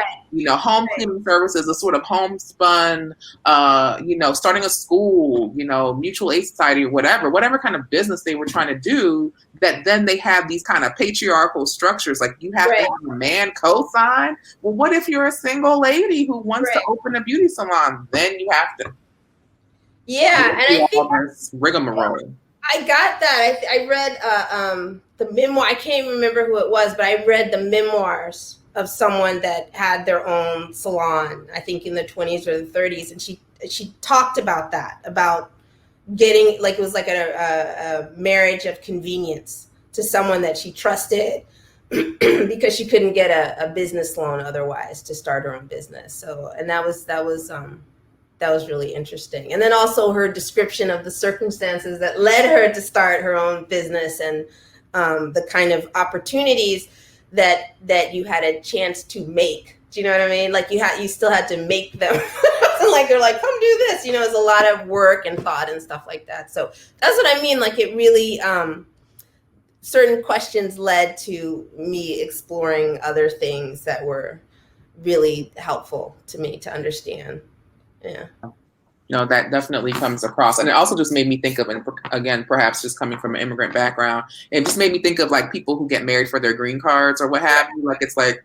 home cleaning services, the sort of homespun, starting a school, mutual aid society, or whatever kind of business they were trying to do, that then they have these kind of patriarchal structures. Like, you have to have a man co-sign. Well, what if you're a single lady who wants to open a beauty salon? Then you have to. Yeah, and I think rigmarole. I got that. I read the memoir. I can't even remember who it was, but I read the memoirs of someone that had their own salon, I think in the 20s or the 30s, and she talked about that, about getting, like, it was like a marriage of convenience to someone that she trusted because she couldn't get a business loan otherwise to start her own business. So, and that was really interesting. And then also her description of the circumstances that led her to start her own business, and the kind of opportunities that you had a chance to make. Do you know what I mean? Like, you still had to make them. Like, they're like, come do this. It's a lot of work and thought and stuff like that. So that's what I mean. Like, it really, certain questions led to me exploring other things that were really helpful to me to understand. Yeah. That definitely comes across. And it also just made me think of, and again, perhaps just coming from an immigrant background, it just made me think of like people who get married for their green cards or what have you. Like, it's like,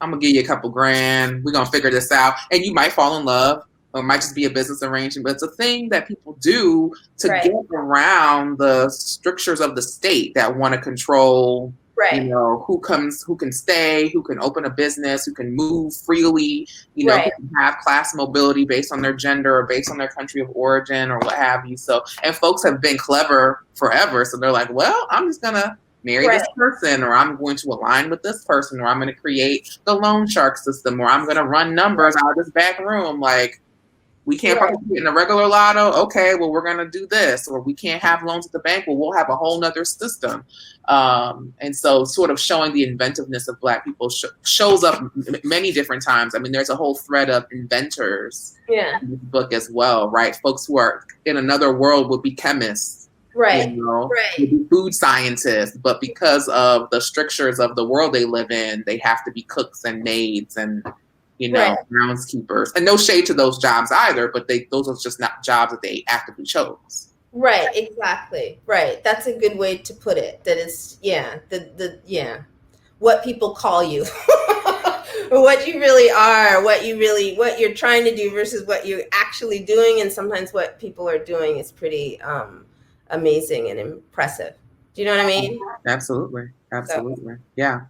I'm going to give you a couple grand. We're going to figure this out. And you might fall in love, or it might just be a business arrangement. But it's a thing that people do to get around the strictures of the state that want to control, who can stay, who can open a business, who can move freely, who can have class mobility based on their gender or based on their country of origin or what have you. So, and folks have been clever forever. So they're like, well, I'm just going to marry this person, or I'm going to align with this person, or I'm going to create the loan shark system, or I'm going to run numbers out of this back room. Like, we can't participate in a regular lotto. Okay, well, we're going to do this. Or we can't have loans at the bank. Well, we'll have a whole nother system. And so sort of showing the inventiveness of Black people shows up many different times. I mean, there's a whole thread of inventors in this book as well, right? Folks who are in another world would be chemists. Would be food scientists, but because of the strictures of the world they live in, they have to be cooks and maids and groundskeepers. And no shade to those jobs either, but those are just not jobs that they actively chose. Right, exactly. Right. That's a good way to put it. That it's what people call you. Or what you really are, what you're trying to do versus what you're actually doing, and sometimes what people are doing is pretty amazing and impressive. Do you know what I mean? Absolutely. Yeah.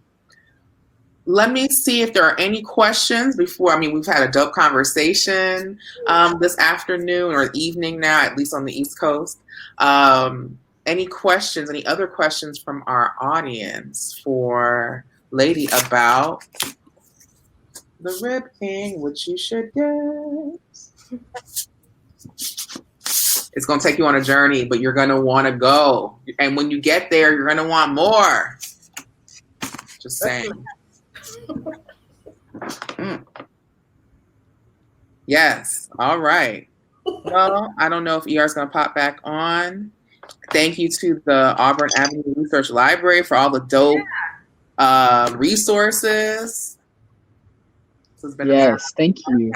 let me see if there are any questions before. I mean, we've had a dope conversation this afternoon or evening now, at least on the East Coast. Any questions, any other questions from our audience for Ladee about the Rib King, which you should get? It's going to take you on a journey, but you're going to want to go. And when you get there, you're going to want more. Just saying. Yes. All right. Well, I don't know if ER is going to pop back on. Thank you to the Auburn Avenue Research Library for all the dope resources. Yes, thank you.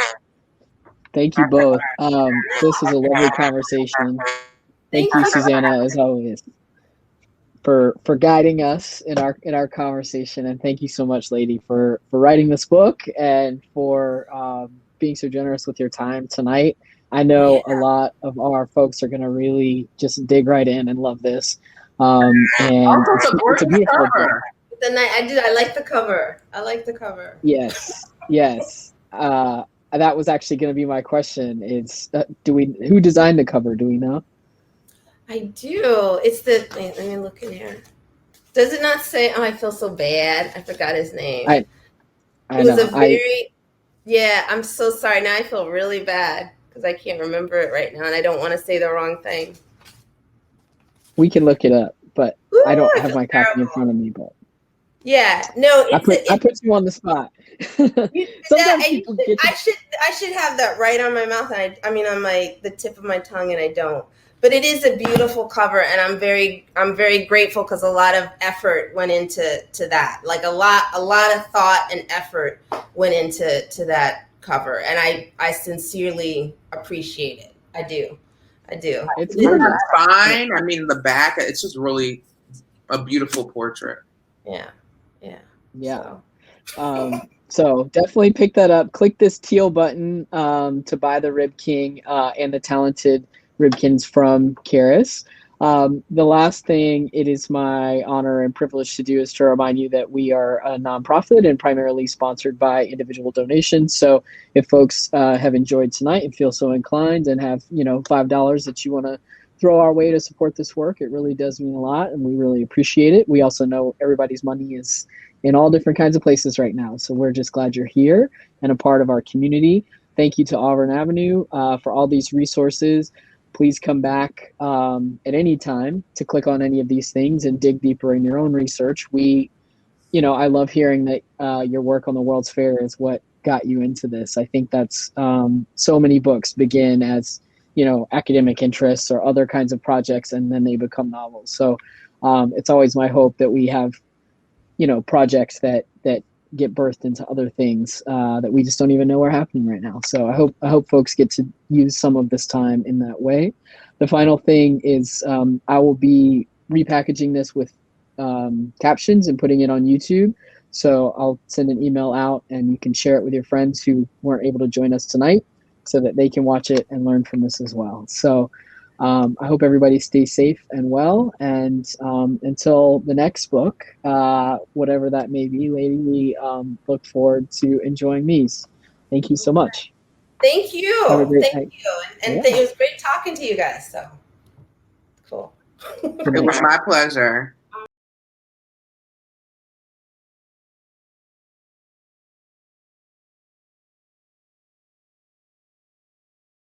Thank you both. This was a lovely conversation. Thank you, Susana, as always, for guiding us in our conversation, and thank you so much, Ladee, for writing this book and for being so generous with your time tonight. I know a lot of our folks are going to really just dig right in and love this. And it's a beautiful book. I like the cover. I like the cover. Yes. That was actually going to be my question. Is who designed the cover? Do we know? I do. It's let me look in here. Does it not say? Oh, I feel so bad. I forgot his name. I know. Yeah, I'm so sorry. Now I feel really bad because I can't remember it right now, and I don't want to say the wrong thing. We can look it up, but I don't have my copy in front of me. But yeah, no, I put you on the spot. Sometimes people get. I should have that right on my mouth, and I mean on the tip of my tongue, and I don't. But it is a beautiful cover, and I'm very grateful because a lot of effort went into that. Like a lot of thought and effort went into that cover, and I sincerely appreciate it. I do. It's fine. I mean, the back, it's just really a beautiful portrait. Yeah. So definitely pick that up. Click this teal button to buy the Rib King and the Talented Ribkins from Karis. The last thing it is my honor and privilege to do is to remind you that we are a nonprofit and primarily sponsored by individual donations. So if folks have enjoyed tonight and feel so inclined and have $5 that you want to throw our way to support this work, it really does mean a lot, and we really appreciate it. We also know everybody's money is in all different kinds of places right now, so we're just glad you're here and a part of our community. Thank you to Auburn Avenue for all these resources. Please come back at any time to click on any of these things and dig deeper in your own research. I love hearing that your work on the World's Fair is what got you into this. I think that's so many books begin as academic interests or other kinds of projects, and then they become novels. So it's always my hope that we have projects that get birthed into other things that we just don't even know are happening right now. So I hope folks get to use some of this time in that way. The final thing is I will be repackaging this with captions and putting it on YouTube. So I'll send an email out and you can share it with your friends who weren't able to join us tonight so that they can watch it and learn from this as well. So I hope everybody stays safe and well. And until the next book, whatever that may be, Ladee, we look forward to enjoying these. Thank you so much. Thank you. Thank you. And it was great talking to you guys. So cool. It was my pleasure.